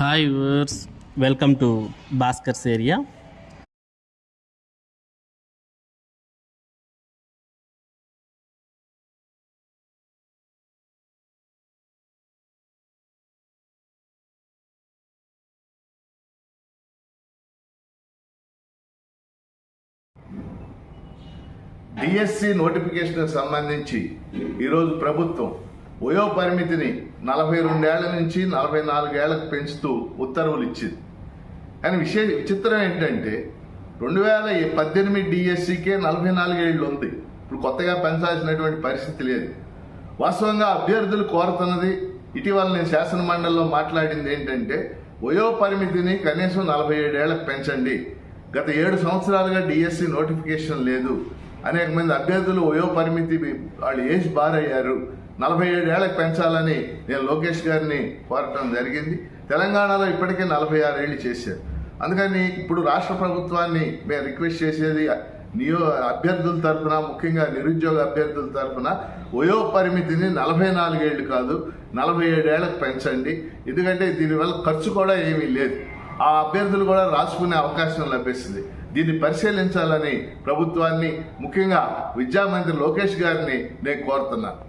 Hi viewers, welcome to Bhaskar's area. DSC notification సంబంధించి ఈరోజు ప్రభుత్వం వయో పరిమితిని 42 ఏళ్ల నుంచి 44 ఏళ్లకు పెంచుతూ ఉత్తర్వులు ఇచ్చింది. కానీ విచిత్రం ఏంటంటే 2018 డిఎస్సికే 44 ఏళ్ళు ఉంది. ఇప్పుడు కొత్తగా పెంచాల్సినటువంటి పరిస్థితి లేదు. వాస్తవంగా అభ్యర్థులు కోరుతున్నది, ఇటీవల నేను శాసన మండలిలో మాట్లాడింది ఏంటంటే వయో పరిమితిని కనీసం 47 ఏళ్లకు పెంచండి. గత 7 సంవత్సరాలుగా డిఎస్సి నోటిఫికేషన్ లేదు. అనేక మంది అభ్యర్థులు వయో పరిమితి వాళ్ళు ఏజ్ బార్ అయ్యారు. 47 ఏళ్లకు పెంచాలని నేను లోకేష్ గారిని కోరటం జరిగింది. తెలంగాణలో ఇప్పటికే 46 ఏళ్ళు చేశారు. అందుకని ఇప్పుడు రాష్ట్ర ప్రభుత్వాన్ని మేము రిక్వెస్ట్ చేసేది అభ్యర్థుల తరఫున, ముఖ్యంగా నిరుద్యోగ అభ్యర్థుల తరఫున వయో పరిమితిని 44 ఏళ్ళు కాదు 47 ఏళ్లకు పెంచండి. ఎందుకంటే దీనివల్ల ఖర్చు కూడా ఏమీ లేదు. ఆ అభ్యర్థులు కూడా రాసుకునే అవకాశం లభిస్తుంది. దీన్ని పరిశీలించాలని ప్రభుత్వాన్ని, ముఖ్యంగా విద్యామంత్రి లోకేష్ గారిని నేను కోరుతున్నాను.